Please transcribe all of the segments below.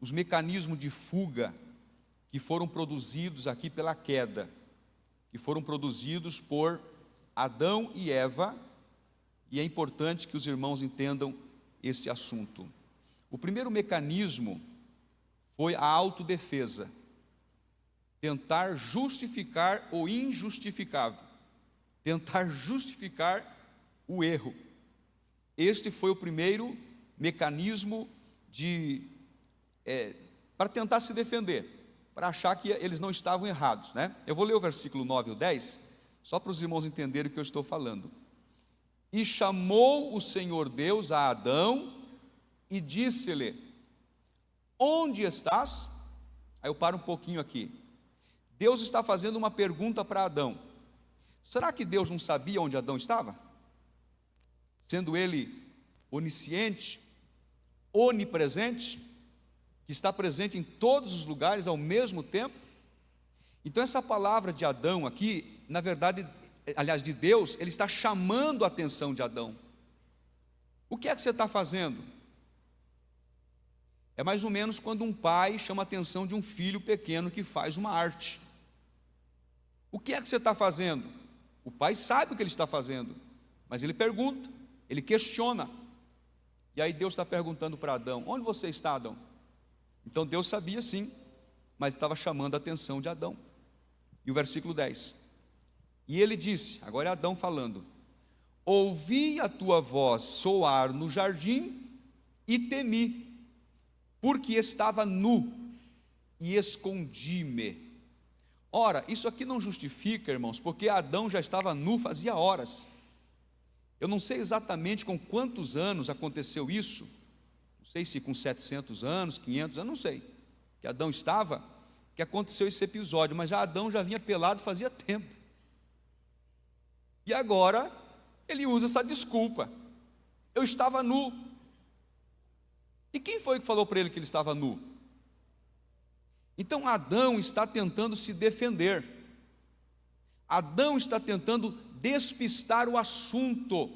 os mecanismos de fuga que foram produzidos aqui pela queda, que foram produzidos por Adão e Eva, e é importante que os irmãos entendam este assunto. O primeiro mecanismo foi a autodefesa, tentar justificar o injustificável, tentar justificar o erro. Este foi o primeiro mecanismo para tentar se defender, para achar que eles não estavam errados, né? Eu vou ler o versículo 9 e o 10, só para os irmãos entenderem o que eu estou falando. E chamou o Senhor Deus a Adão e disse-lhe: onde estás? Aí eu paro um pouquinho aqui. Deus está fazendo uma pergunta para Adão. Será que Deus não sabia onde Adão estava? Sendo ele onisciente, onipresente, que está presente em todos os lugares ao mesmo tempo. Então essa palavra de Adão aqui, na verdade, aliás, de Deus, ele está chamando a atenção de Adão. O que é que você está fazendo? É mais ou menos quando um pai chama a atenção de um filho pequeno que faz uma arte. O que é que você está fazendo? O pai sabe o que ele está fazendo, mas ele pergunta, ele questiona. E aí Deus está perguntando para Adão: onde você está, Adão? Então Deus sabia sim, mas estava chamando a atenção de Adão. E o versículo 10: e ele disse, agora é Adão falando: ouvi a tua voz soar no jardim e temi, porque estava nu e escondi-me. Ora, isso aqui não justifica, irmãos, porque Adão já estava nu fazia horas. Eu não sei exatamente com quantos anos aconteceu isso, não sei se com 700 anos, 500 anos, não sei, que Adão estava, que aconteceu esse episódio, mas Adão já vinha pelado fazia tempo. E agora, ele usa essa desculpa: eu estava nu. E quem foi que falou para ele que ele estava nu? Então Adão está tentando se defender, Adão está tentando despistar o assunto,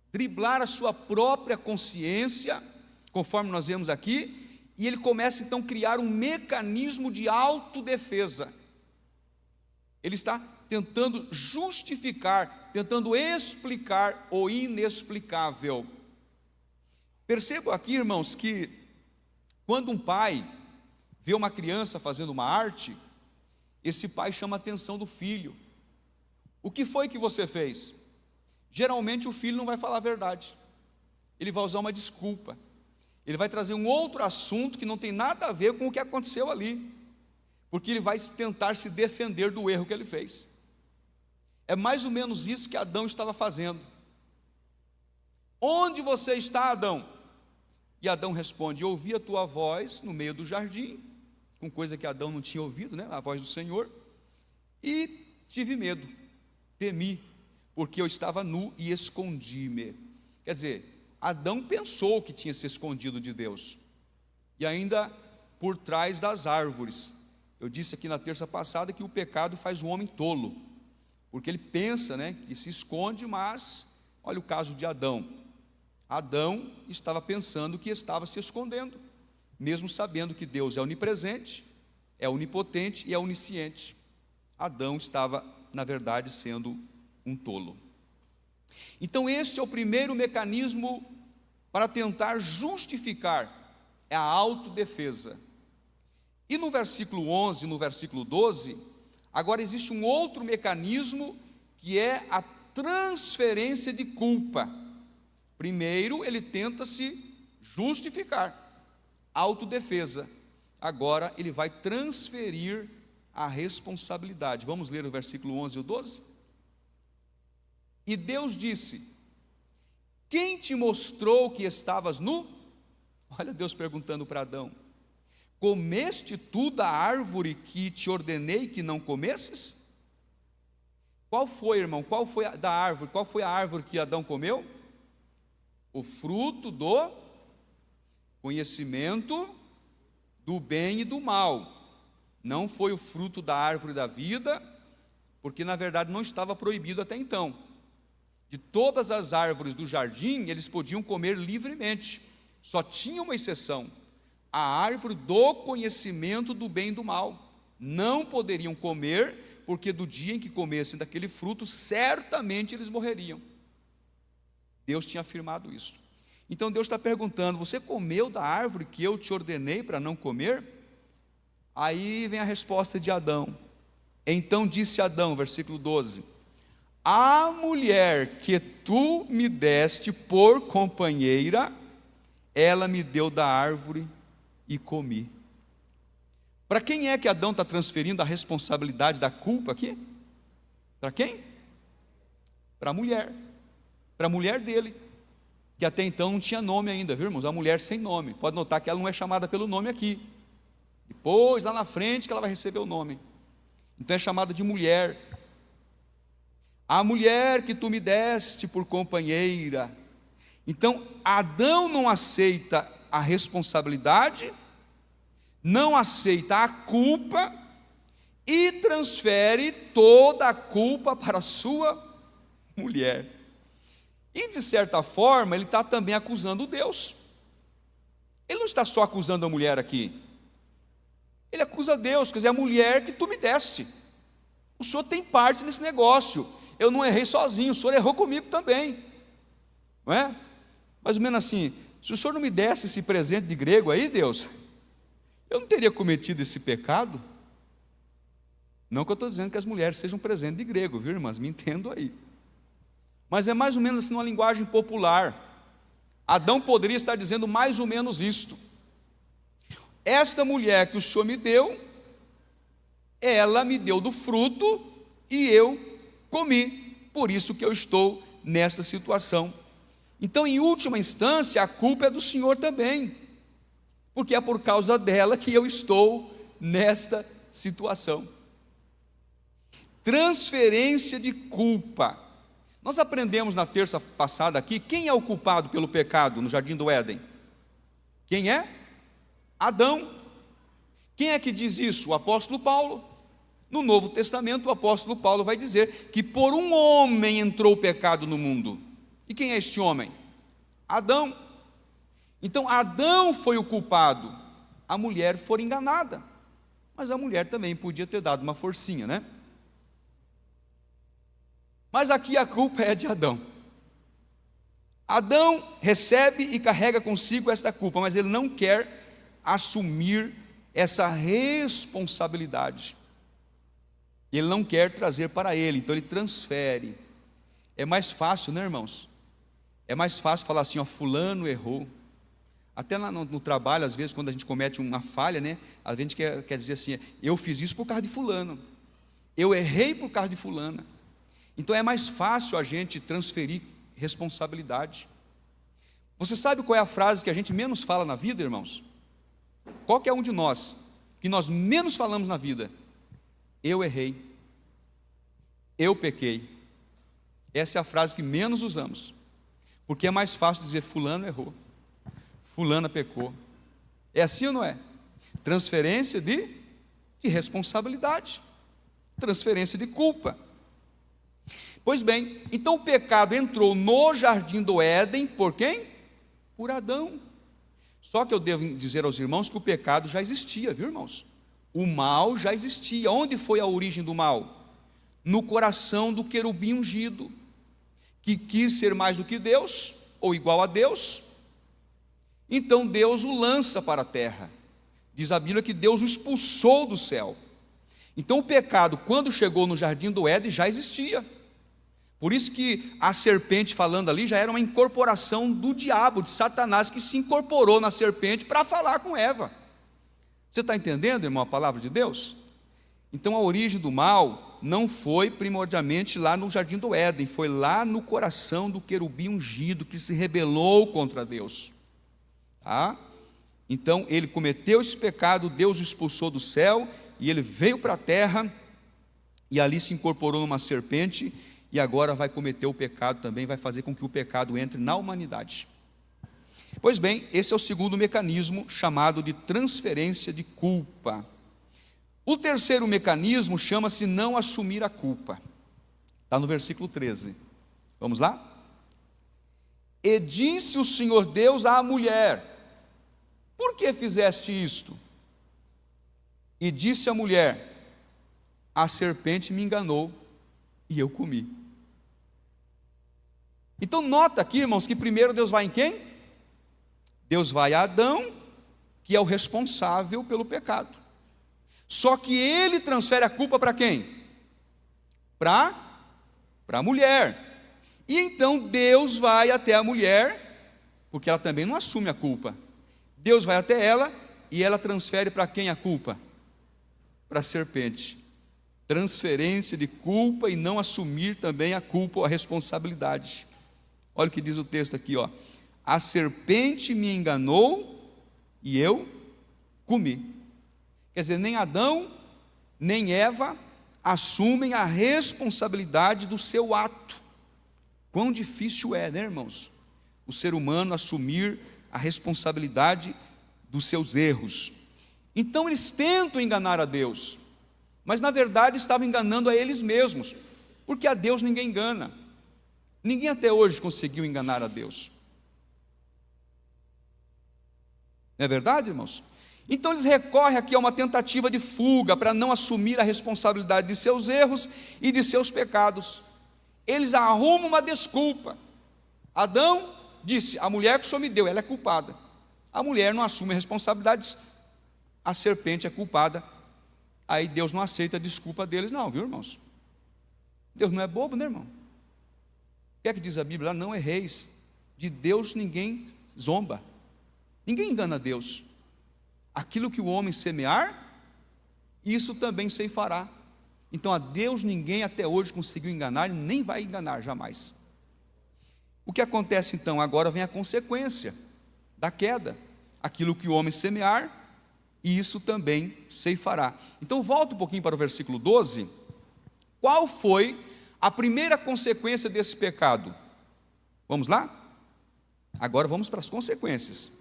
driblar a sua própria consciência, conforme nós vemos aqui, e ele começa então a criar um mecanismo de autodefesa. Ele está tentando justificar, tentando explicar o inexplicável. Percebo aqui, irmãos, que quando um pai vê uma criança fazendo uma arte, esse pai chama a atenção do filho. O que foi que você fez? Geralmente o filho não vai falar a verdade, ele vai usar uma desculpa, ele vai trazer um outro assunto que não tem nada a ver com o que aconteceu ali, porque ele vai tentar se defender do erro que ele fez. É mais ou menos isso que Adão estava fazendo. Onde você está, Adão? E Adão responde: eu ouvi a tua voz no meio do jardim, com coisa que Adão não tinha ouvido, né? A voz do Senhor, e tive medo, temi, porque eu estava nu e escondi-me. Quer dizer, Adão pensou que tinha se escondido de Deus, e ainda por trás das árvores. Eu disse aqui na terça passada que o pecado faz o homem tolo, porque ele pensa, né, que se esconde, mas olha o caso de Adão. Adão estava pensando que estava se escondendo, mesmo sabendo que Deus é onipresente, é onipotente e é onisciente. Adão estava, na verdade, sendo um tolo. Então esse é o primeiro mecanismo para tentar justificar, é a autodefesa. E no versículo 11, no versículo 12, agora existe um outro mecanismo, que é a transferência de culpa. Primeiro ele tenta se justificar, autodefesa. Agora ele vai transferir a responsabilidade. Vamos ler o versículo 11 e o 12? E Deus disse: quem te mostrou que estavas nu? Olha Deus perguntando para Adão: comeste tu da árvore que te ordenei que não comesses? Qual foi, irmão? Qual foi da árvore? Qual foi a árvore que Adão comeu? O fruto do conhecimento do bem e do mal. Não foi o fruto da árvore da vida, porque na verdade não estava proibido até então. De todas as árvores do jardim, eles podiam comer livremente. Só tinha uma exceção: a árvore do conhecimento do bem e do mal. Não poderiam comer, porque do dia em que comessem daquele fruto, certamente eles morreriam. Deus tinha afirmado isso. Então Deus está perguntando: você comeu da árvore que eu te ordenei para não comer? Aí vem a resposta de Adão. Então disse Adão, versículo 12: a mulher que tu me deste por companheira, ela me deu da árvore e comi. Para quem é que Adão está transferindo a responsabilidade da culpa aqui? Para quem? Para a mulher dele, que até então não tinha nome ainda, viu, irmãos? A mulher sem nome. Pode notar que ela não é chamada pelo nome aqui. Depois, lá na frente, que ela vai receber o nome. Então é chamada de mulher. A mulher que tu me deste por companheira. Então Adão não aceita a responsabilidade, não aceita a culpa e transfere toda a culpa para a sua mulher. E de certa forma ele está também acusando Deus. Ele não está só acusando a mulher aqui, ele acusa Deus, quer dizer, a mulher que tu me deste. O Senhor tem parte nesse negócio. Eu não errei sozinho, o Senhor errou comigo também, não é? Mais ou menos assim: se o Senhor não me desse esse presente de grego aí, Deus, eu não teria cometido esse pecado. Não que eu estou dizendo que as mulheres sejam presente de grego, viu, irmãs? Me entendo aí. Mas é mais ou menos assim, numa linguagem popular. Adão poderia estar dizendo mais ou menos isto: esta mulher que o Senhor me deu, ela me deu do fruto e eu comi, por isso que eu estou nesta situação. Então, em última instância, a culpa é do Senhor também, porque é por causa dela que eu estou nesta situação. Transferência de culpa. Nós aprendemos na terça passada aqui, quem é o culpado pelo pecado no jardim do Éden? Quem é? Adão. Quem é que diz isso? O apóstolo Paulo. No Novo Testamento, o apóstolo Paulo vai dizer que por um homem entrou o pecado no mundo. E quem é este homem? Adão. Então Adão foi o culpado, a mulher foi enganada, mas a mulher também podia ter dado uma forcinha, né? Mas aqui a culpa é de Adão. Adão recebe e carrega consigo esta culpa, mas ele não quer assumir essa responsabilidade. Ele não quer trazer para ele, então ele transfere. É mais fácil, né, irmãos? É mais fácil falar assim: ó, fulano errou. Até lá no trabalho, às vezes, quando a gente comete uma falha, né, a gente quer dizer assim: eu fiz isso por causa de fulano, eu errei por causa de fulana. Então é mais fácil a gente transferir responsabilidade. Você sabe qual é a frase que a gente menos fala na vida, irmãos? Qualquer um de nós, que nós menos falamos na vida: eu errei, eu pequei. Essa é a frase que menos usamos, porque é mais fácil dizer fulano errou, fulana pecou. É assim ou não é? Transferência de responsabilidade, transferência de culpa. Pois bem, então o pecado entrou no jardim do Éden por quem? Por Adão. Só que eu devo dizer aos irmãos que o pecado já existia, viu, irmãos? O mal já existia. Onde foi a origem do mal? No coração do querubim ungido, que quis ser mais do que Deus, ou igual a Deus. Então Deus o lança para a terra. Diz a Bíblia que Deus o expulsou do céu. Então o pecado, quando chegou no jardim do Éden, já existia. Por isso que a serpente falando ali já era uma incorporação do diabo, de Satanás, que se incorporou na serpente para falar com Eva. Você está entendendo, irmão, a palavra de Deus? Então a origem do mal não foi primordialmente lá no jardim do Éden, foi lá no coração do querubim ungido, que se rebelou contra Deus. Tá? Então ele cometeu esse pecado, Deus o expulsou do céu, e ele veio para a terra, e ali se incorporou numa serpente, e agora vai cometer o pecado também, vai fazer com que o pecado entre na humanidade. Pois bem, esse é o segundo mecanismo, chamado de transferência de culpa. O terceiro mecanismo chama-se não assumir a culpa. Está no versículo 13. Vamos lá? E disse o Senhor Deus à mulher: por que fizeste isto? E disse a mulher: a serpente me enganou e eu comi. Então nota aqui, irmãos, que primeiro Deus vai em quem? Deus vai a Adão, que é o responsável pelo pecado. Só que ele transfere a culpa para quem? Para a mulher. E então Deus vai até a mulher, porque ela também não assume a culpa. Deus vai até ela e ela transfere para quem a culpa? Para a serpente. Transferência de culpa e não assumir também a culpa ou a responsabilidade. Olha o que diz o texto aqui, ó. A serpente me enganou e eu comi. Quer dizer, nem Adão, nem Eva assumem a responsabilidade do seu ato. Quão difícil é, né, irmãos? O ser humano assumir a responsabilidade dos seus erros. Então eles tentam enganar a Deus, mas na verdade estavam enganando a eles mesmos, porque a Deus ninguém engana. Ninguém até hoje conseguiu enganar a Deus. Não é verdade, irmãos? Então eles recorrem aqui a uma tentativa de fuga para não assumir a responsabilidade de seus erros e de seus pecados. Eles arrumam uma desculpa. Adão disse: a mulher que o Senhor me deu, ela é culpada. A mulher não assume a responsabilidade, a serpente é culpada. Aí Deus não aceita a desculpa deles, não, viu, irmãos? Deus não é bobo, né, irmão? O que é que diz a Bíblia? Não erreis. De Deus ninguém zomba. Ninguém engana a Deus. Aquilo que o homem semear, isso também ceifará. Então a Deus ninguém até hoje conseguiu enganar e nem vai enganar jamais. O que acontece então? Agora vem a consequência da queda. Aquilo que o homem semear, isso também ceifará. Então volta um pouquinho para o versículo 12. Qual foi a primeira consequência desse pecado? Vamos lá? Agora vamos para as consequências.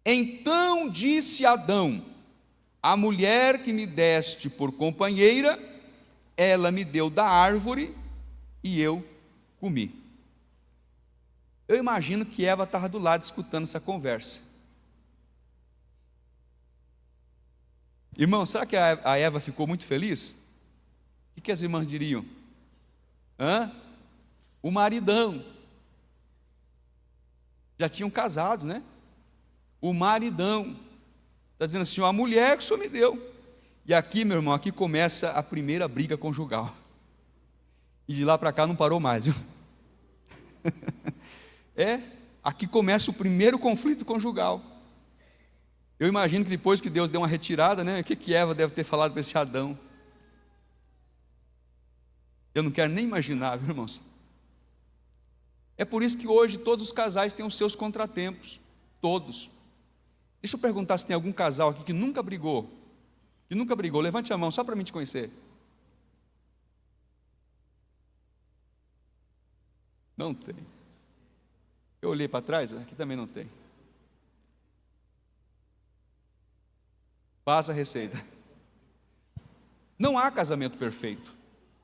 Então disse Adão: a mulher que me deste por companheira, ela me deu da árvore e eu comi. Eu imagino que Eva estava do lado escutando essa conversa. Irmão, será que a Eva ficou muito feliz? O que as irmãs diriam? O maridão. Já tinham casado, né? O maridão. Está dizendo assim: a mulher que o Senhor me deu. E aqui, meu irmão, aqui começa a primeira briga conjugal. E de lá para cá não parou mais, viu? Aqui começa o primeiro conflito conjugal. Eu imagino que depois que Deus deu uma retirada, né? O que Eva deve ter falado para esse Adão? Eu não quero nem imaginar, viu, irmãos? É por isso que hoje todos os casais têm os seus contratempos. Todos. Deixa eu perguntar se tem algum casal aqui que nunca brigou. Que nunca brigou. Levante a mão só para mim te conhecer. Não tem. Eu olhei para trás, aqui também não tem. Passa a receita. Não há casamento perfeito.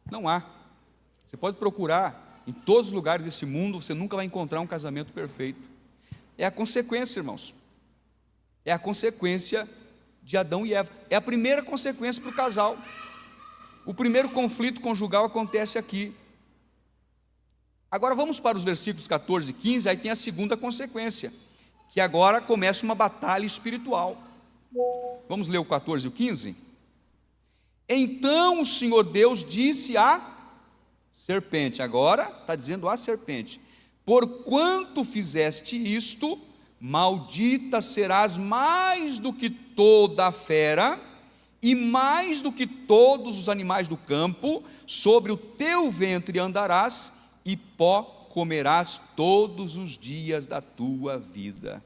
Não há. Você pode procurar em todos os lugares desse mundo, você nunca vai encontrar um casamento perfeito. É a consequência, irmãos. É a consequência de Adão e Eva. É a primeira consequência para o casal. O primeiro conflito conjugal acontece aqui. Agora vamos para os versículos 14 e 15, aí tem a segunda consequência, que agora começa uma batalha espiritual. Vamos ler o 14 e o 15? Então o Senhor Deus disse à serpente, agora está dizendo à serpente: porquanto fizeste isto, maldita serás mais do que toda a fera, e mais do que todos os animais do campo, sobre o teu ventre andarás, e pó comerás todos os dias da tua vida.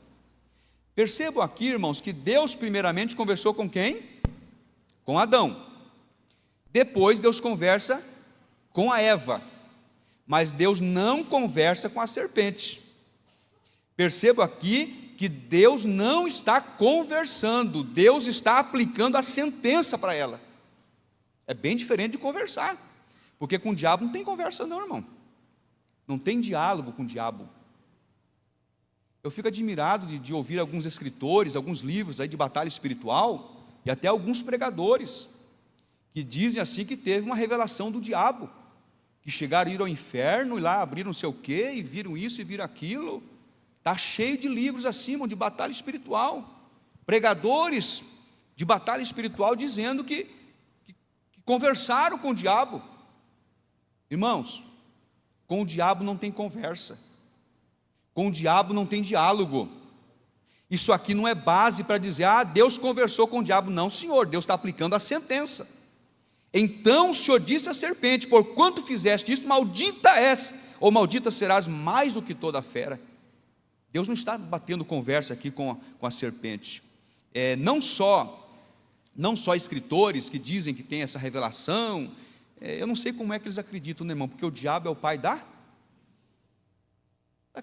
Percebam aqui, irmãos, que Deus primeiramente conversou com quem? Com Adão. Depois Deus conversa com a Eva, mas Deus não conversa com a serpente. Percebo aqui que Deus não está conversando, Deus está aplicando a sentença para ela. É bem diferente de conversar, porque com o diabo não tem conversa não, irmão. Não tem diálogo com o diabo. Eu fico admirado de ouvir alguns escritores, alguns livros aí de batalha espiritual, e até alguns pregadores, que dizem assim que teve uma revelação do diabo, que chegaram a ir ao inferno, e lá abriram não sei o quê, e viram isso e viram aquilo. Está cheio de livros assim, irmão, de batalha espiritual, pregadores de batalha espiritual dizendo que conversaram com o diabo. Irmãos, com o diabo não tem conversa, com o diabo não tem diálogo. Isso aqui não é base para dizer, Deus conversou com o diabo. Não, Senhor, Deus está aplicando a sentença. Então o Senhor disse à serpente: porquanto fizeste isso, maldita és, ou maldita serás mais do que toda fera. Deus não está batendo conversa aqui com a serpente. Não só escritores que dizem que tem essa revelação, eu não sei como é que eles acreditam, né, irmão? Porque o diabo é o pai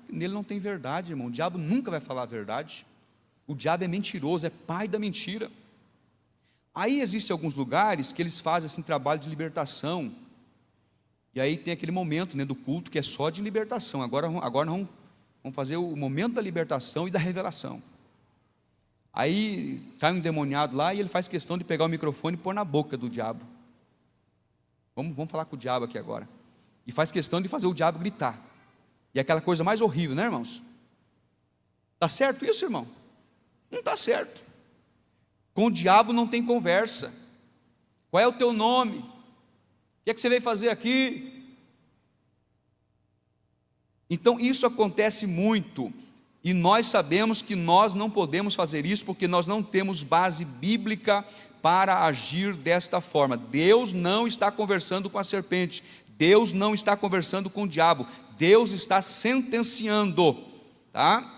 nele não tem verdade, irmão. O diabo nunca vai falar a verdade. O diabo é mentiroso, é pai da mentira. Aí existem alguns lugares que eles fazem assim, trabalho de libertação, e aí tem aquele momento, né, do culto que é só de libertação. Agora nós vamos fazer o momento da libertação e da revelação. Aí cai um endemoniado lá e ele faz questão de pegar o microfone e pôr na boca do diabo. Vamos falar com o diabo aqui agora. E faz questão de fazer o diabo gritar. E aquela coisa mais horrível, né, irmãos? Está certo isso, irmão? Não está certo. Com o diabo não tem conversa. Qual é o teu nome? O que é que você veio fazer aqui? Então isso acontece muito, e nós sabemos que nós não podemos fazer isso, porque nós não temos base bíblica para agir desta forma. Deus não está conversando com a serpente, Deus não está conversando com o diabo, Deus está sentenciando, tá?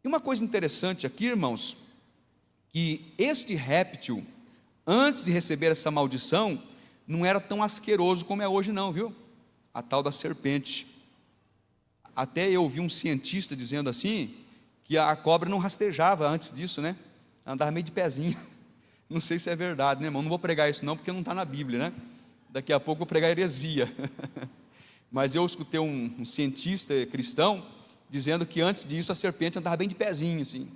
E uma coisa interessante aqui, irmãos, que este réptil, antes de receber essa maldição, não era tão asqueroso como é hoje não, viu? A tal da serpente. Até eu ouvi um cientista dizendo assim, que a cobra não rastejava antes disso, né? Andava meio de pezinho. Não sei se é verdade, né, irmão? Não vou pregar isso não, porque não está na Bíblia, né? Daqui a pouco eu vou pregar heresia. Mas eu escutei um cientista cristão dizendo que antes disso a serpente andava bem de pezinho, assim.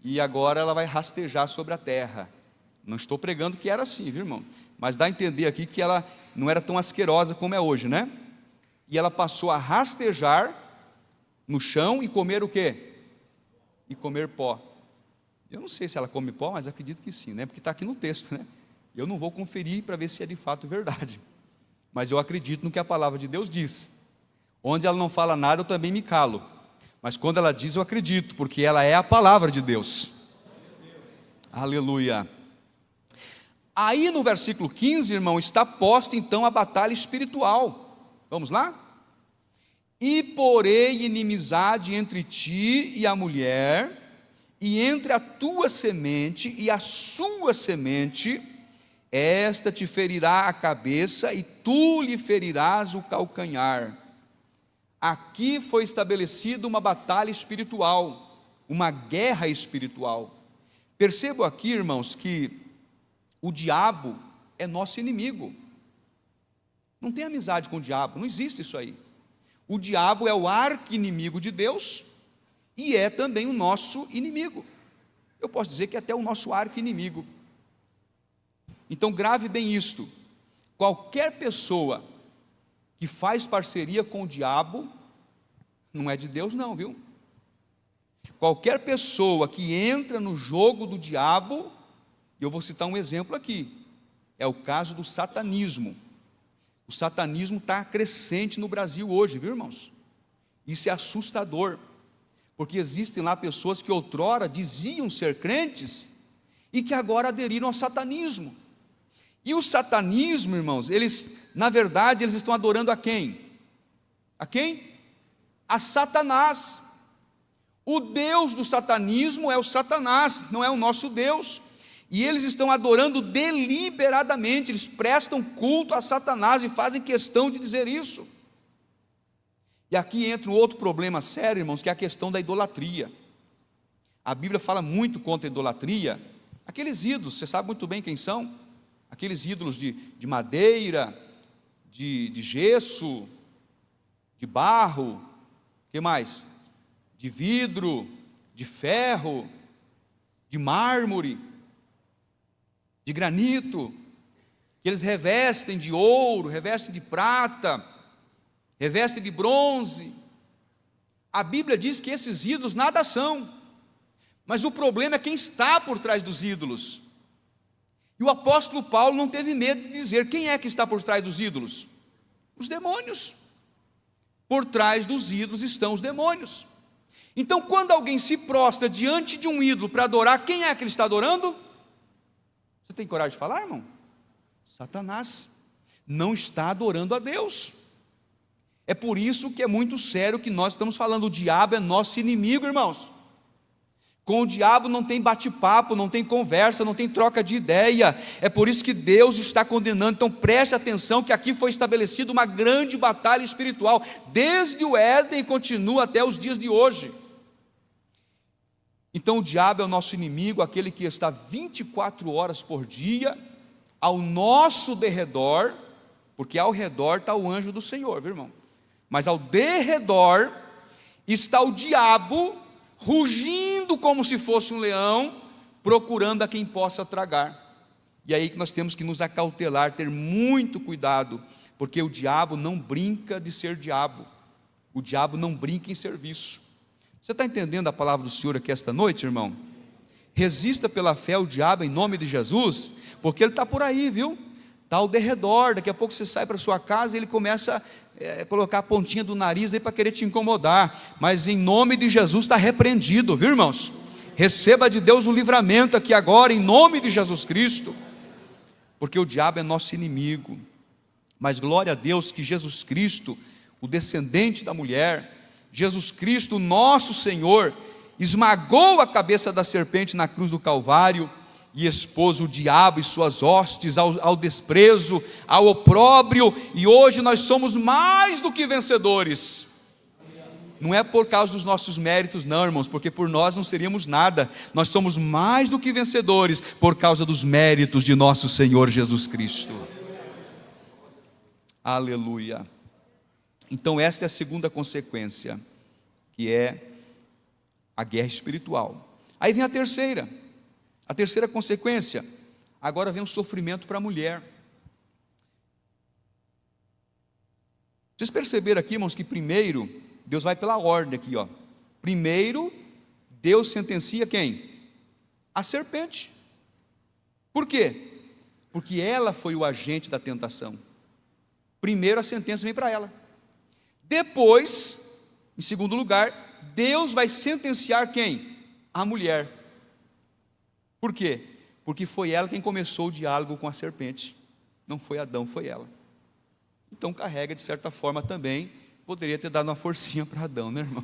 E agora ela vai rastejar sobre a terra. Não estou pregando que era assim, viu, irmão? Mas dá a entender aqui que ela não era tão asquerosa como é hoje, né? E ela passou a rastejar no chão e comer o quê? E comer pó. Eu não sei se ela come pó, mas acredito que sim, né? Porque está aqui no texto, né? Eu não vou conferir para ver se é de fato verdade, mas eu acredito no que a palavra de Deus diz. Onde ela não fala nada, eu também me calo, mas quando ela diz, eu acredito, porque ela é a palavra de Deus. Aleluia. Aí no versículo 15, irmão, está posta então a batalha espiritual. Vamos lá? E porei inimizade entre ti e a mulher, e entre a tua semente e a sua semente, esta te ferirá a cabeça e tu lhe ferirás o calcanhar. Aqui foi estabelecida uma batalha espiritual, uma guerra espiritual. Percebo aqui, irmãos, que o diabo é nosso inimigo. Não tem amizade com o diabo, não existe isso aí. O diabo é o arqui-inimigo de Deus e é também o nosso inimigo. Eu posso dizer que é até o nosso arqui-inimigo. Então grave bem isto: qualquer pessoa que faz parceria com o diabo não é de Deus não, viu? Qualquer pessoa que entra no jogo do diabo, eu vou citar um exemplo aqui, é o caso do satanismo. O satanismo está crescente no Brasil hoje, viu, irmãos? Isso é assustador, porque existem lá pessoas que outrora diziam ser crentes e que agora aderiram ao satanismo. E o satanismo, irmãos, na verdade, eles estão adorando a quem? A quem? A Satanás. O Deus do satanismo é o Satanás, não é o nosso Deus. E eles estão adorando deliberadamente, eles prestam culto a Satanás e fazem questão de dizer isso. E aqui entra um outro problema sério, irmãos, que é a questão da idolatria. A Bíblia fala muito contra a idolatria. Aqueles ídolos, você sabe muito bem quem são? Aqueles ídolos de madeira, de gesso, de barro, que mais? de vidro, de ferro, de mármore, de granito, que eles revestem de ouro, revestem de prata, revestem de bronze. A Bíblia diz que esses ídolos nada são, mas o problema é quem está por trás dos ídolos. E o apóstolo Paulo não teve medo de dizer quem é que está por trás dos ídolos: os demônios. Por trás dos ídolos estão os demônios. Então, quando alguém se prostra diante de um ídolo para adorar, quem é que ele está adorando? Você tem coragem de falar, irmão? Satanás. Não está adorando a Deus. É por isso que é muito sério que nós estamos falando. O diabo é nosso inimigo, irmãos. Com o diabo não tem bate-papo, não tem conversa, não tem troca de ideia. É por isso que Deus está condenando. Então preste atenção que aqui foi estabelecida uma grande batalha espiritual, desde o Éden e continua até os dias de hoje. Então o diabo é o nosso inimigo, aquele que está 24 horas por dia ao nosso derredor, porque ao redor está o anjo do Senhor, viu, irmão? Mas ao derredor está o diabo, rugindo como se fosse um leão, procurando a quem possa tragar. E aí que nós temos que nos acautelar, ter muito cuidado, porque o diabo não brinca de ser diabo, o diabo não brinca em serviço. Você está entendendo a palavra do Senhor aqui esta noite, irmão? Resista pela fé ao diabo em nome de Jesus, porque ele está por aí, viu? Está ao derredor. Daqui a pouco você sai para sua casa e ele começa a colocar a pontinha do nariz aí para querer te incomodar, mas em nome de Jesus está repreendido, viu, irmãos? Receba de Deus um livramento aqui agora, em nome de Jesus Cristo, porque o diabo é nosso inimigo. Mas glória a Deus que Jesus Cristo, o descendente da mulher, Jesus Cristo, nosso Senhor, esmagou a cabeça da serpente na cruz do Calvário e expôs o diabo e suas hostes ao desprezo, ao opróbrio, e hoje nós somos mais do que vencedores. Não é por causa dos nossos méritos não, irmãos, porque por nós não seríamos nada. Nós somos mais do que vencedores por causa dos méritos de nosso Senhor Jesus Cristo. Aleluia. Então esta é a segunda consequência, que é a guerra espiritual. Aí vem a terceira consequência. Agora vem o sofrimento para a mulher. Vocês perceberam aqui, irmãos, que primeiro, Deus vai pela ordem aqui, ó. Primeiro, Deus sentencia quem? A serpente. Por quê? Porque ela foi o agente da tentação. Primeiro a sentença vem para ela. Depois, em segundo lugar, Deus vai sentenciar quem? A mulher. Por quê? Porque foi ela quem começou o diálogo com a serpente. Não foi Adão, foi ela. Então carrega de certa forma também. Poderia ter dado uma forcinha para Adão, né, irmão?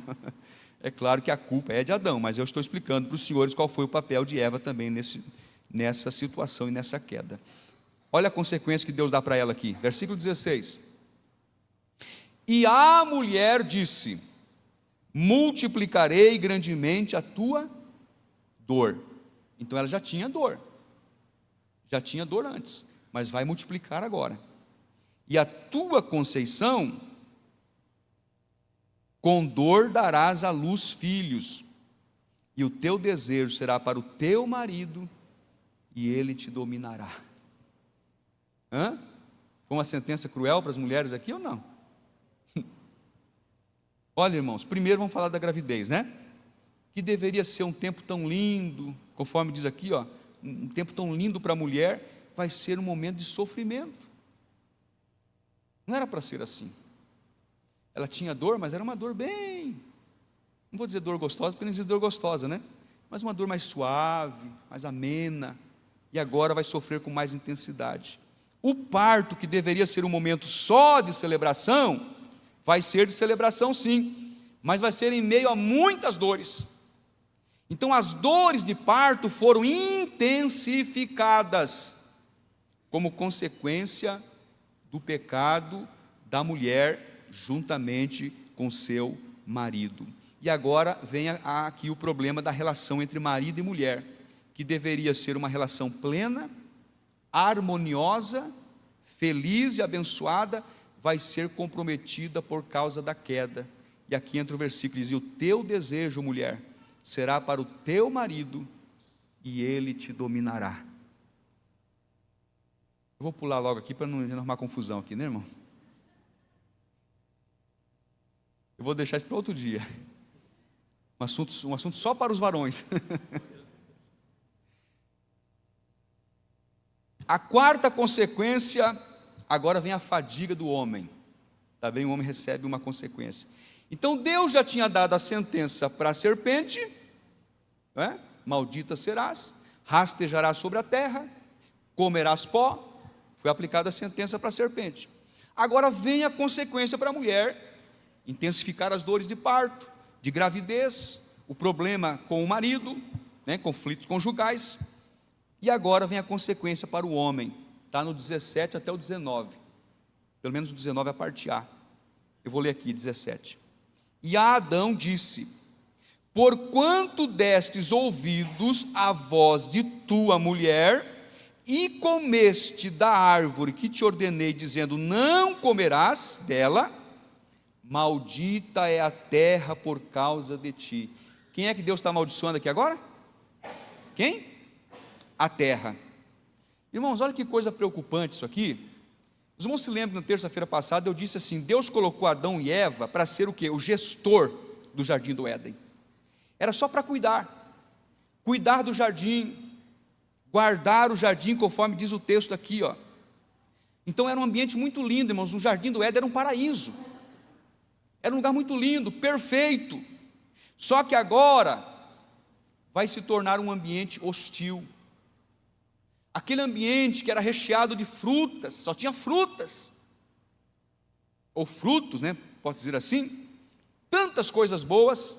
É claro que a culpa é de Adão, mas eu estou explicando para os senhores qual foi o papel de Eva também nessa situação e nessa queda. Olha a consequência que Deus dá para ela aqui, versículo 16. E a mulher disse: multiplicarei grandemente a tua dor. Então ela já tinha dor antes, mas vai multiplicar agora. E a tua conceição, com dor darás à luz filhos, e o teu desejo será para o teu marido, e ele te dominará. Foi uma sentença cruel para as mulheres aqui ou não? Olha, irmãos, primeiro vamos falar da gravidez, né? Que deveria ser um tempo tão lindo, conforme diz aqui, ó, um tempo tão lindo para a mulher, vai ser um momento de sofrimento. Não era para ser assim. Ela tinha dor, mas era uma dor bem, não vou dizer dor gostosa, porque não existe dor gostosa, né? Mas uma dor mais suave, mais amena, e agora vai sofrer com mais intensidade. O parto, que deveria ser um momento só de celebração, vai ser de celebração sim, mas vai ser em meio a muitas dores. Então as dores de parto foram intensificadas, como consequência do pecado da mulher, juntamente com seu marido. E agora vem aqui o problema da relação entre marido e mulher, que deveria ser uma relação plena, harmoniosa, feliz e abençoada, vai ser comprometida por causa da queda. E aqui entra o versículo, diz: e o teu desejo, mulher, será para o teu marido, e ele te dominará. Eu vou pular logo aqui para não arrumar confusão aqui, né, irmão? Eu vou deixar isso para outro dia. Um assunto só para os varões. A quarta consequência, agora vem a fadiga do homem. Também o homem recebe uma consequência. Então Deus já tinha dado a sentença para a serpente, não é? Maldita serás, rastejarás sobre a terra, comerás pó. Foi aplicada a sentença para a serpente. Agora vem a consequência para a mulher: intensificar as dores de parto, de gravidez, o problema com o marido, né? Conflitos conjugais. E agora vem a consequência para o homem. Está no 17 até o 19. Pelo menos o 19 é a parte A. Eu vou ler aqui, 17. E a Adão disse: porquanto destes ouvidos à voz de tua mulher, e comeste da árvore que te ordenei, dizendo: não comerás dela, maldita é a terra por causa de ti. Quem é que Deus está amaldiçoando aqui agora? Quem? A terra. Irmãos, olha que coisa preocupante isso aqui. Os irmãos se lembram, na terça-feira passada eu disse assim: Deus colocou Adão e Eva para ser o quê? O gestor do jardim do Éden. Era só para cuidar do jardim, guardar o jardim, conforme diz o texto aqui, ó. Então era um ambiente muito lindo, irmãos. O jardim do Éden era um paraíso, era um lugar muito lindo, perfeito. Só que agora vai se tornar um ambiente hostil. Aquele ambiente que era recheado de frutas, só tinha frutas, ou frutos, né? Posso dizer assim, tantas coisas boas,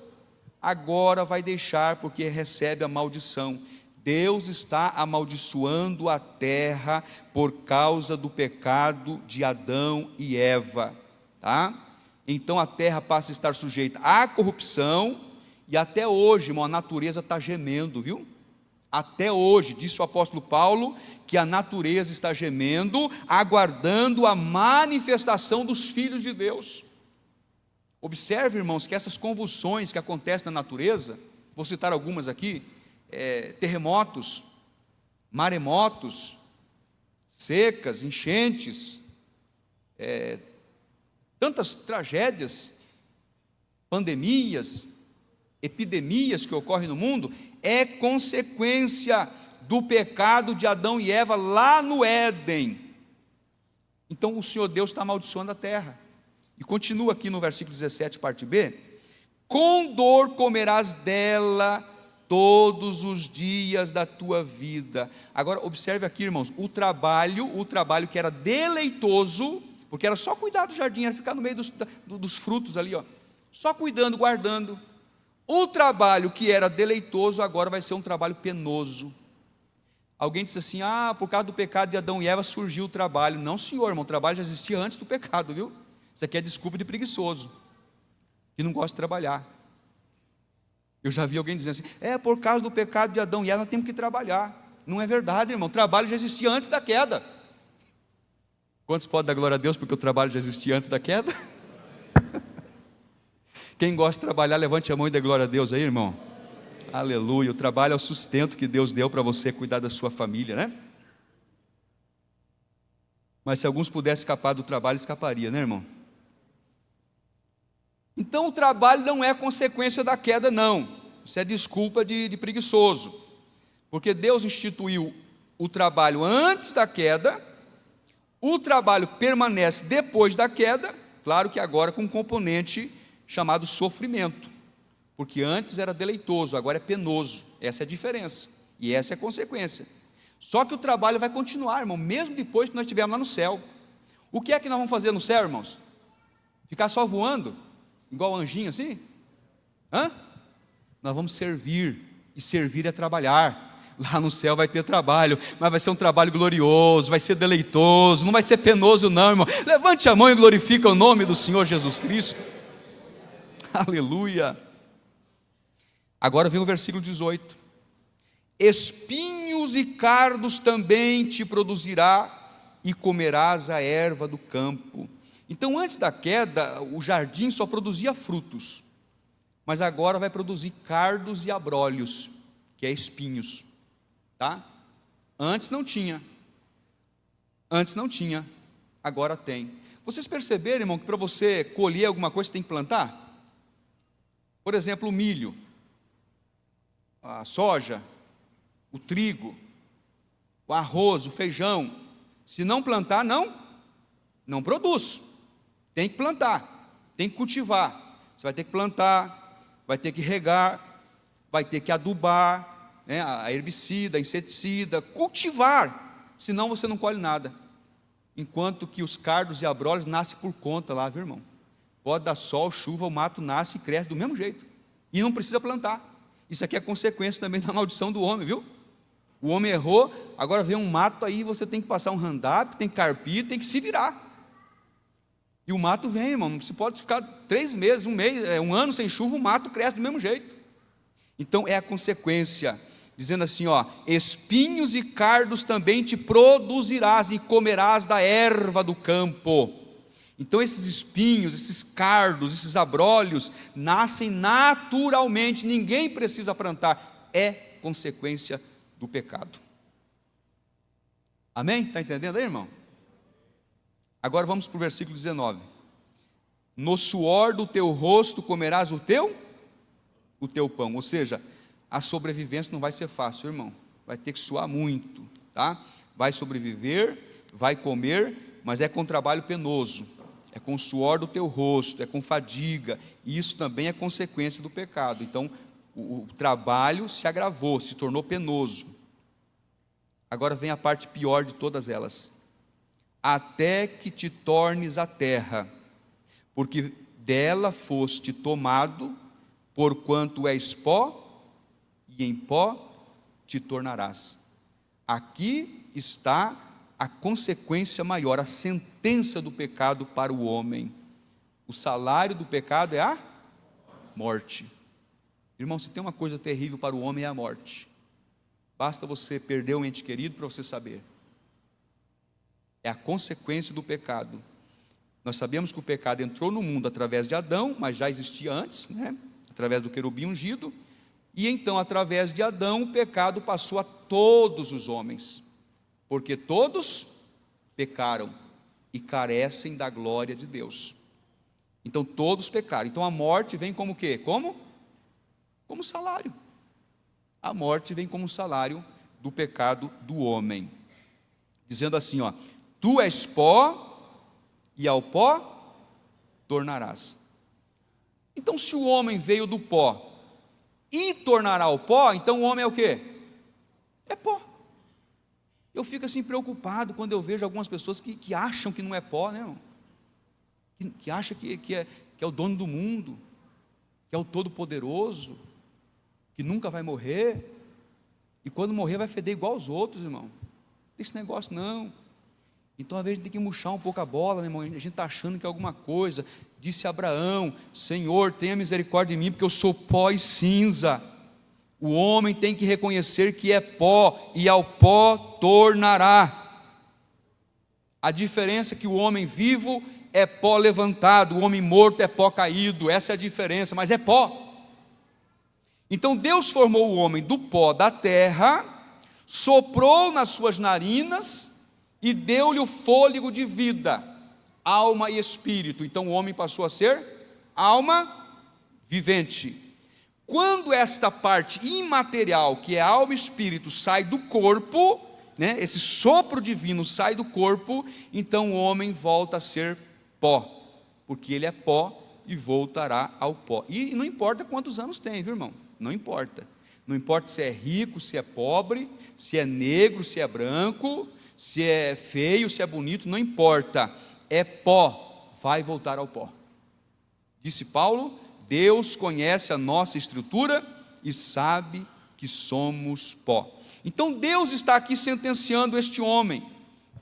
agora vai deixar, porque recebe a maldição. Deus está amaldiçoando a terra por causa do pecado de Adão e Eva, tá? Então a terra passa a estar sujeita à corrupção, e até hoje, irmão, a natureza está gemendo, viu? Até hoje, disse o apóstolo Paulo, que a natureza está gemendo, aguardando a manifestação dos filhos de Deus. Observe, irmãos, que essas convulsões que acontecem na natureza, vou citar algumas aqui: terremotos, maremotos, secas, enchentes, tantas tragédias, pandemias, epidemias que ocorrem no mundo, é consequência do pecado de Adão e Eva lá no Éden. Então o Senhor Deus está amaldiçoando a terra. E continua aqui no versículo 17, parte B: com dor comerás dela todos os dias da tua vida. Agora observe aqui, irmãos, o trabalho que era deleitoso, porque era só cuidar do jardim, era ficar no meio dos frutos ali, ó, só cuidando, guardando. O trabalho que era deleitoso agora vai ser um trabalho penoso. Alguém disse assim: por causa do pecado de Adão e Eva surgiu o trabalho. Não, senhor, irmão, o trabalho já existia antes do pecado, viu? Isso aqui é desculpa de preguiçoso, que não gosta de trabalhar. Eu já vi alguém dizendo assim: por causa do pecado de Adão e Eva nós temos que trabalhar. Não é verdade, irmão, o trabalho já existia antes da queda. Quantos podem dar glória a Deus porque o trabalho já existia antes da queda? Quem gosta de trabalhar, levante a mão e dê glória a Deus aí, irmão. Aleluia. O trabalho é o sustento que Deus deu para você cuidar da sua família, né? Mas se alguns pudessem escapar do trabalho, escaparia, né, irmão? Então o trabalho não é consequência da queda, não. Isso é desculpa de preguiçoso. Porque Deus instituiu o trabalho antes da queda, o trabalho permanece depois da queda, claro que agora com um componente chamado sofrimento, porque antes era deleitoso, agora é penoso. Essa é a diferença, e essa é a consequência. Só que o trabalho vai continuar, irmão, mesmo depois que nós estivermos lá no céu. O que é que nós vamos fazer no céu, irmãos? Ficar só voando, igual anjinho assim? Nós vamos servir, e servir é trabalhar. Lá no céu vai ter trabalho, mas vai ser um trabalho glorioso, vai ser deleitoso, não vai ser penoso não, irmão. Levante a mão e glorifica o nome do Senhor Jesus Cristo. Aleluia. Agora vem o versículo 18: espinhos e cardos também te produzirá, e comerás a erva do campo. Então, antes da queda, o jardim só produzia frutos, mas agora vai produzir cardos e abrolhos, que é espinhos, tá? Antes não tinha, agora tem. Vocês perceberam, irmão, que para você colher alguma coisa, você tem que plantar? Por exemplo, o milho, a soja, o trigo, o arroz, o feijão. Se não plantar, não produz. Tem que plantar, tem que cultivar. Você vai ter que plantar, vai ter que regar, vai ter que adubar, né, a herbicida, a inseticida, cultivar, senão você não colhe nada. Enquanto que os cardos e abrolhos nascem por conta lá, viu, irmão? Pode dar sol, chuva, o mato nasce e cresce do mesmo jeito. E não precisa plantar. Isso aqui é consequência também da maldição do homem, viu? O homem errou, agora vem um mato aí, você tem que passar um roundup, tem que carpir, tem que se virar. E o mato vem, irmão, não se pode ficar 3 meses, 1 mês, 1 ano sem chuva, o mato cresce do mesmo jeito. Então é a consequência, dizendo assim, ó, espinhos e cardos também te produzirás e comerás da erva do campo. Então esses espinhos, esses cardos, esses abrolhos, nascem naturalmente, ninguém precisa plantar, é consequência do pecado. Amém? Está entendendo aí, irmão? Agora vamos para o versículo 19. No suor do teu rosto comerás o teu pão. Ou seja, a sobrevivência não vai ser fácil, irmão. Vai ter que suar muito, tá? Vai sobreviver, vai comer, mas é com trabalho penoso. É com o suor do teu rosto, é com fadiga. E isso também é consequência do pecado. Então, o trabalho se agravou, se tornou penoso. Agora vem a parte pior de todas elas. Até que te tornes a terra, porque dela foste tomado, porquanto és pó, e em pó te tornarás. Aqui está a consequência maior, a sentença do pecado para o homem. O salário do pecado é a morte. Irmão, se tem uma coisa terrível para o homem é a morte. Basta você perder um ente querido para você saber. É a consequência do pecado. Nós sabemos que o pecado entrou no mundo através de Adão, mas já existia antes, né? Através do querubim ungido. E então, através de Adão, o pecado passou a todos os homens, porque todos pecaram e carecem da glória de Deus. Então todos pecaram. Então a morte vem como o quê? Como salário. A morte vem como salário do pecado do homem. Dizendo assim, ó, tu és pó e ao pó tornarás. Então se o homem veio do pó e tornará o pó, então o homem é o quê? É pó. Eu fico assim preocupado quando eu vejo algumas pessoas que acham que não é pó, né, irmão? Que acham que é o dono do mundo, que é o todo-poderoso, que nunca vai morrer, e quando morrer vai feder igual aos outros, irmão. Esse negócio não. Então às vezes a gente tem que murchar um pouco a bola, né, irmão? A gente está achando que é alguma coisa. Disse Abraão, Senhor, tenha misericórdia de mim, porque eu sou pó e cinza. O homem tem que reconhecer que é pó, e ao pó tornará. A diferença é que o homem vivo é pó levantado, o homem morto é pó caído, essa é a diferença, mas é pó. Então Deus formou o homem do pó da terra, soprou nas suas narinas e deu-lhe o fôlego de vida, alma e espírito. Então o homem passou a ser alma vivente. Quando esta parte imaterial, que é alma e espírito, sai do corpo, né, esse sopro divino sai do corpo, então o homem volta a ser pó, porque ele é pó e voltará ao pó. E não importa quantos anos tem, viu, irmão? Não importa. Não importa se é rico, se é pobre, se é negro, se é branco, se é feio, se é bonito, não importa. É pó, vai voltar ao pó. Disse Paulo, Deus conhece a nossa estrutura e sabe que somos pó. Então Deus está aqui sentenciando este homem,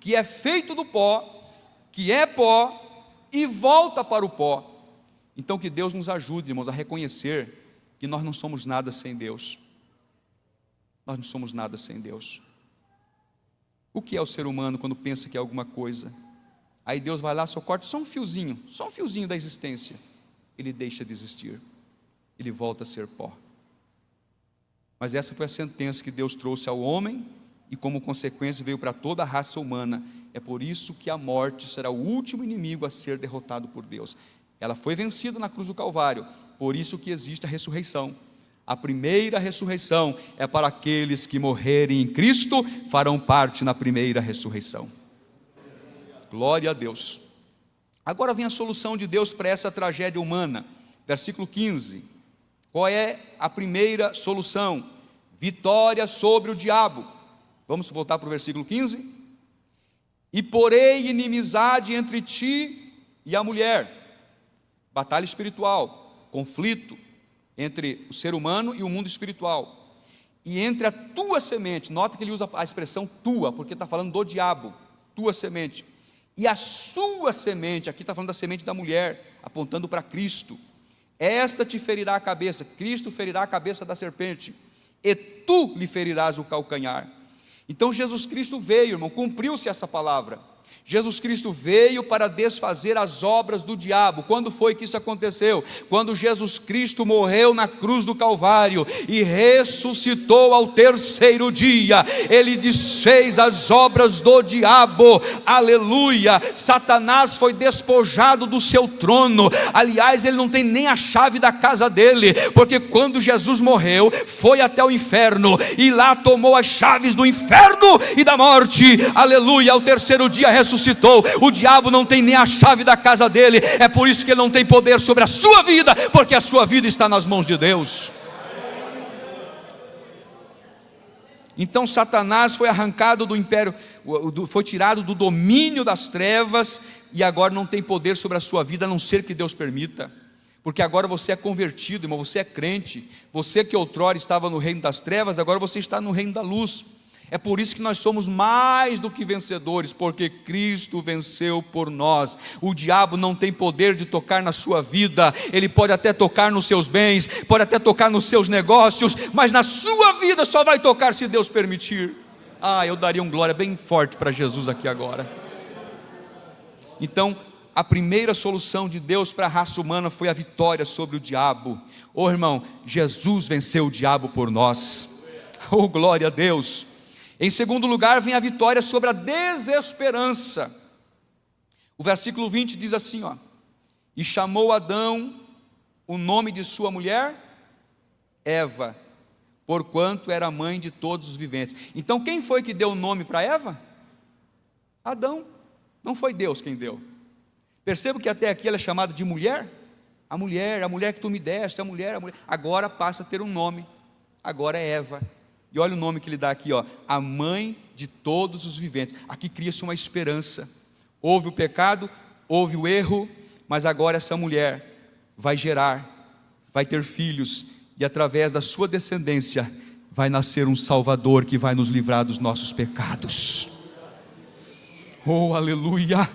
que é feito do pó, que é pó, e volta para o pó. Então que Deus nos ajude, irmãos, a reconhecer que nós não somos nada sem Deus. Nós não somos nada sem Deus. O que é o ser humano quando pensa que é alguma coisa? Aí Deus vai lá, só corta só um fiozinho da existência. Ele deixa de existir, ele volta a ser pó. Mas essa foi a sentença que Deus trouxe ao homem, e como consequência veio para toda a raça humana. É por isso que a morte será o último inimigo a ser derrotado por Deus. Ela foi vencida na cruz do Calvário, por isso que existe a ressurreição. A primeira ressurreição é para aqueles que morrerem em Cristo, farão parte na primeira ressurreição. Glória a Deus. Agora vem a solução de Deus para essa tragédia humana. Versículo 15. Qual é a primeira solução? Vitória sobre o diabo. Vamos voltar para o versículo 15? E porei inimizade entre ti e a mulher. Batalha espiritual, conflito entre o ser humano e o mundo espiritual. E entre a tua semente, nota que ele usa a expressão tua, porque está falando do diabo, tua semente. E a sua semente, aqui está falando da semente da mulher, apontando para Cristo. Esta te ferirá a cabeça, Cristo ferirá a cabeça da serpente, e tu lhe ferirás o calcanhar. Então Jesus Cristo veio, irmão, cumpriu-se essa palavra. Jesus Cristo veio para desfazer as obras do diabo. Quando foi que isso aconteceu? Quando Jesus Cristo morreu na cruz do Calvário e ressuscitou ao terceiro dia. Ele desfez as obras do diabo, aleluia. Satanás foi despojado do seu trono. Aliás, ele não tem nem a chave da casa dele, porque quando Jesus morreu, foi até o inferno e lá tomou as chaves do inferno e da morte, aleluia. Ao terceiro dia ressuscitou. O diabo não tem nem a chave da casa dele. É por isso que ele não tem poder sobre a sua vida, porque a sua vida está nas mãos de Deus. Então Satanás foi arrancado do império, foi tirado do domínio das trevas, e agora não tem poder sobre a sua vida, a não ser que Deus permita. Porque agora você é convertido, irmão, você é crente. Você que outrora estava no reino das trevas, agora você está no reino da luz. É por isso que nós somos mais do que vencedores, porque Cristo venceu por nós. O diabo não tem poder de tocar na sua vida. Ele pode até tocar nos seus bens, pode até tocar nos seus negócios, mas na sua vida só vai tocar se Deus permitir. Eu daria um glória bem forte para Jesus aqui agora. Então, a primeira solução de Deus para a raça humana foi a vitória sobre o diabo. Irmão, Jesus venceu o diabo por nós. Glória a Deus. Em segundo lugar, vem a vitória sobre a desesperança. O versículo 20 diz assim, e chamou Adão o nome de sua mulher, Eva, porquanto era mãe de todos os viventes. Então quem foi que deu o nome para Eva? Adão, não foi Deus quem deu. Perceba que até aqui ela é chamada de mulher. A mulher que tu me deste, a mulher, agora passa a ter um nome, agora é Eva. E olha o nome que ele dá aqui, a mãe de todos os viventes. Aqui cria-se uma esperança. Houve o pecado, houve o erro, mas agora essa mulher vai gerar, vai ter filhos, e através da sua descendência vai nascer um Salvador que vai nos livrar dos nossos pecados. Aleluia!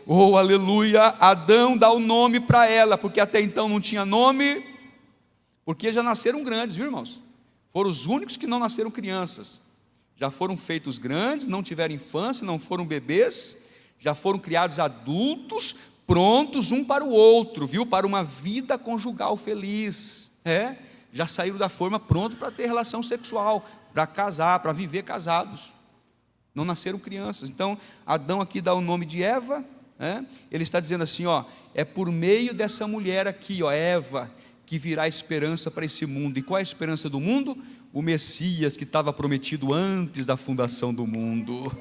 Aleluia! Adão dá o nome para ela, porque até então não tinha nome, porque já nasceram grandes, viu, irmãos? Foram os únicos que não nasceram crianças. Já foram feitos grandes, não tiveram infância, não foram bebês, já foram criados adultos, prontos um para o outro, viu? Para uma vida conjugal feliz. Já saíram da forma pronto para ter relação sexual, para casar, para viver casados. Não nasceram crianças. Então, Adão aqui dá o nome de Eva, ele está dizendo assim, é por meio dessa mulher aqui, Eva, que virá esperança para esse mundo. E qual é a esperança do mundo? O Messias que estava prometido antes da fundação do mundo.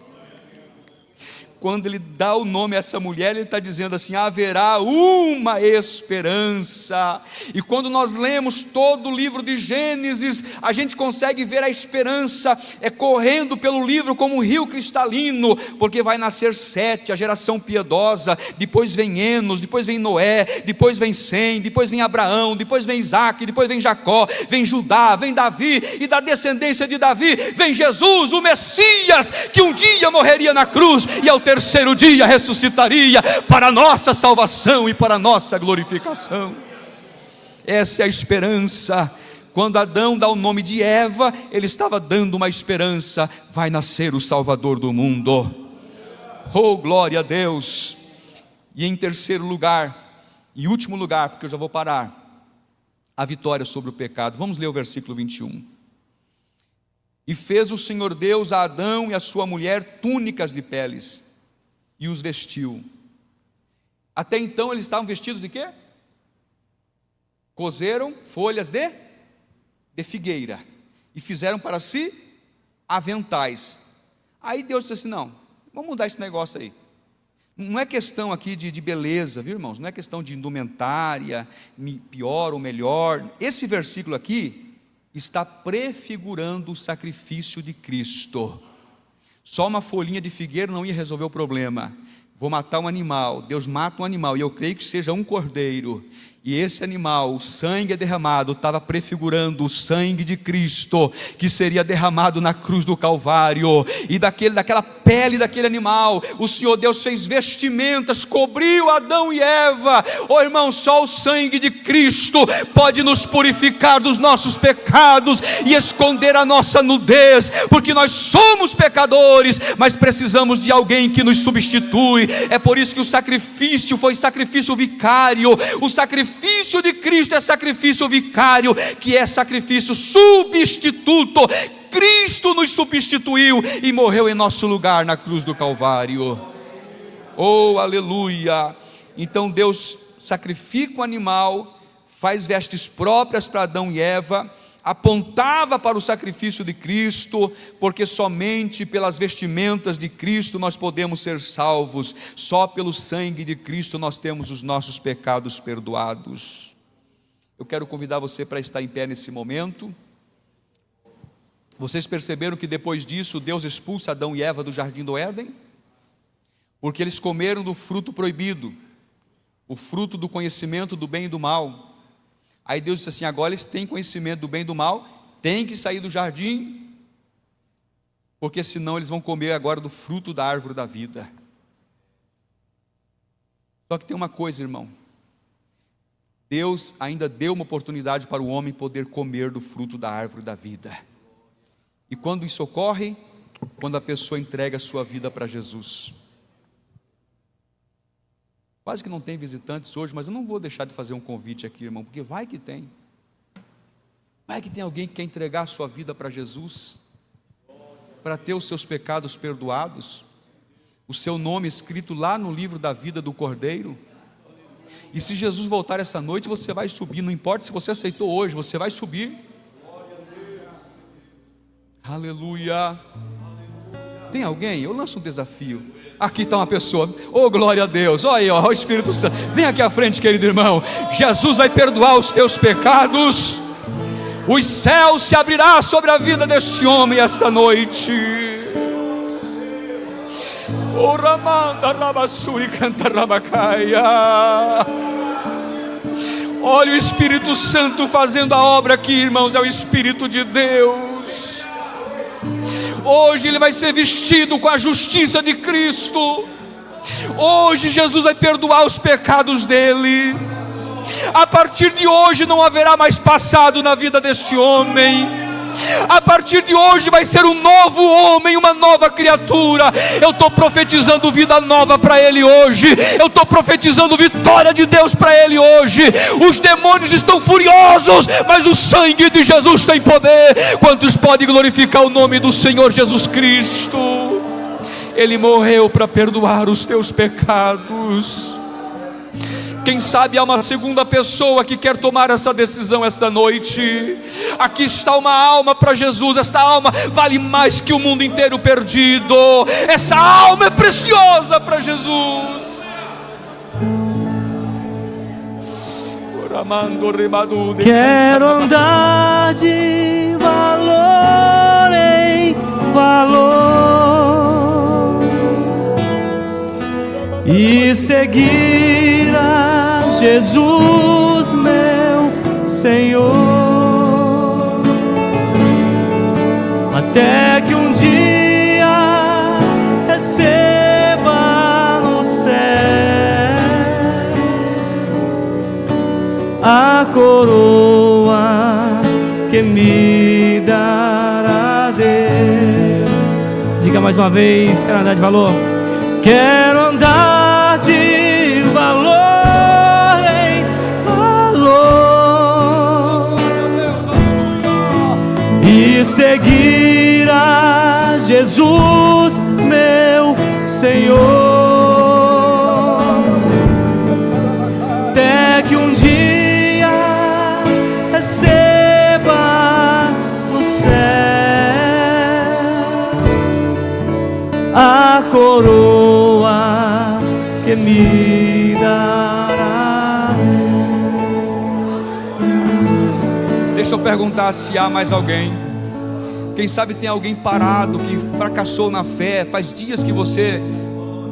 Quando ele dá o nome a essa mulher, ele está dizendo assim, haverá uma esperança. E quando nós lemos todo o livro de Gênesis, a gente consegue ver a esperança correndo pelo livro como um rio cristalino, porque vai nascer Sete, a geração piedosa, depois vem Enos, depois vem Noé, depois vem Sem, depois vem Abraão, depois vem Isaac, depois vem Jacó, vem Judá, vem Davi, e da descendência de Davi vem Jesus, o Messias, que um dia morreria na cruz, e ao terceiro dia ressuscitaria para a nossa salvação e para a nossa glorificação. Essa é a esperança. Quando Adão dá o nome de Eva, ele estava dando uma esperança, vai nascer o Salvador do mundo. Oh, glória a Deus. E em terceiro lugar, em último lugar, porque eu já vou parar, a vitória sobre o pecado. Vamos ler o versículo 21. E fez o Senhor Deus a Adão e a sua mulher túnicas de peles, e os vestiu. Até então eles estavam vestidos de quê? Cozeram folhas de figueira, e fizeram para si aventais. Aí Deus disse assim: não, vamos mudar esse negócio aí. Não é questão aqui de beleza, viu, irmãos? Não é questão de indumentária, pior ou melhor. Esse versículo aqui está prefigurando o sacrifício de Cristo. Só uma folhinha de figueira não ia resolver o problema. Vou matar um animal, Deus mata um animal, e eu creio que seja um cordeiro, e esse animal, o sangue é derramado, estava prefigurando o sangue de Cristo, que seria derramado na cruz do Calvário, e daquela pele daquele animal, o Senhor Deus fez vestimentas, cobriu Adão e Eva. Oh irmão, só o sangue de Cristo pode nos purificar dos nossos pecados, e esconder a nossa nudez, porque nós somos pecadores, mas precisamos de alguém que nos substitui. É por isso que o sacrifício foi sacrifício vicário. O sacrifício de Cristo é sacrifício vicário, que é sacrifício substituto. Cristo nos substituiu e morreu em nosso lugar na cruz do Calvário. Oh, aleluia! Então Deus sacrifica o animal, faz vestes próprias para Adão e Eva, apontava para o sacrifício de Cristo, porque somente pelas vestimentas de Cristo nós podemos ser salvos, só pelo sangue de Cristo nós temos os nossos pecados perdoados. Eu quero convidar você para estar em pé nesse momento. Vocês perceberam que depois disso Deus expulsa Adão e Eva do jardim do Éden? Porque eles comeram do fruto proibido, o fruto do conhecimento do bem e do mal. Aí Deus disse assim: agora eles têm conhecimento do bem e do mal, têm que sair do jardim, porque senão eles vão comer agora do fruto da árvore da vida. Só que tem uma coisa, irmão, Deus ainda deu uma oportunidade para o homem poder comer do fruto da árvore da vida. E quando isso ocorre? Quando a pessoa entrega a sua vida para Jesus. Quase que não tem visitantes hoje, mas eu não vou deixar de fazer um convite aqui, irmão, porque vai que tem. Vai que tem alguém que quer entregar a sua vida para Jesus, para ter os seus pecados perdoados, o seu nome escrito lá no livro da vida do Cordeiro. E se Jesus voltar essa noite, você vai subir, não importa se você aceitou hoje, você vai subir. Aleluia. Tem alguém? Eu lanço um desafio. Aqui está uma pessoa. Oh, glória a Deus. Olha aí, ó, o Espírito Santo. Vem aqui à frente, querido irmão. Jesus vai perdoar os teus pecados. Os céus se abrirá sobre a vida deste homem esta noite. Oh, Ramanda Rabassuri canta Rabacaia. Olha o Espírito Santo fazendo a obra aqui, irmãos. É o Espírito de Deus. Hoje ele vai ser vestido com a justiça de Cristo. Hoje Jesus vai perdoar os pecados dele. A partir de hoje não haverá mais passado na vida deste homem. A partir de hoje vai ser um novo homem, uma nova criatura. Eu estou profetizando vida nova para ele hoje. Eu estou profetizando vitória de Deus para ele hoje. Os demônios estão furiosos, mas o sangue de Jesus tem poder. Quantos podem glorificar o nome do Senhor Jesus Cristo? Ele morreu para perdoar os teus pecados. Quem sabe há uma segunda pessoa que quer tomar essa decisão esta noite. Aqui está uma alma para Jesus. Esta alma vale mais que o mundo inteiro perdido. Essa alma é preciosa para Jesus. Quero andar de valor em valor e seguir a Jesus, meu Senhor, até que um dia receba no céu a coroa que me dará Deus. Diga mais uma vez, quero andar de valor. Quero andar de valor em valor e seguir a Jesus, meu Senhor, até que um dia receba no céu a coroa que me dará. Deixa eu perguntar se há mais alguém. Quem sabe tem alguém parado que fracassou na fé. Faz dias que você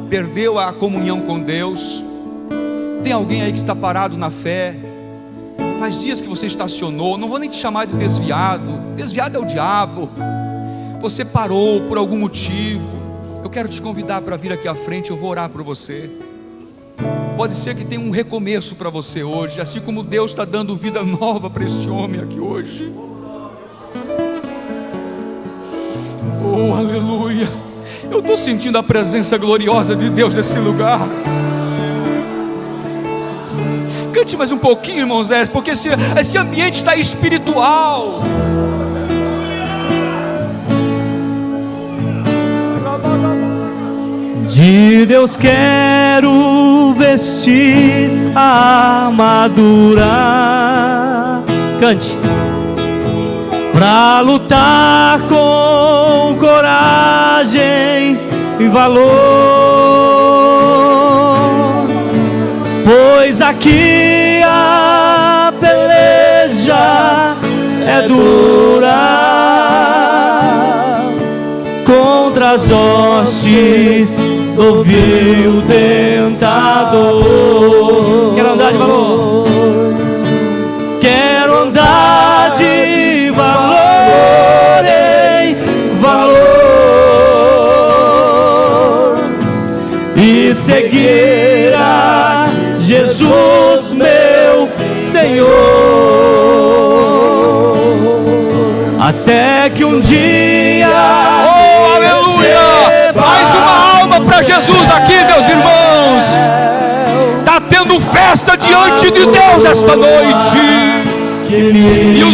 perdeu a comunhão com Deus. Tem alguém aí que está parado na fé. Faz dias que você estacionou. Não vou nem te chamar de desviado. Desviado é o diabo. Você parou por algum motivo. Eu quero te convidar para vir aqui à frente. Eu vou orar por você. Pode ser que tenha um recomeço para você hoje, assim como Deus está dando vida nova para este homem aqui hoje. Oh, aleluia! Eu estou sentindo a presença gloriosa de Deus nesse lugar. Cante mais um pouquinho, irmão Zé, porque esse ambiente está espiritual. De Deus quero vestir a armadura. Cante. Pra lutar com coragem e valor, pois aqui a peleja é dura contra as hostes do vil tentador. Quero andar de valor. Quero andar de valor em valor e seguir a Jesus, meu Senhor, até que um dia, oh, aleluia! Mais uma alma para Jesus aqui, meus irmãos. Está tendo festa diante de Deus esta noite. E os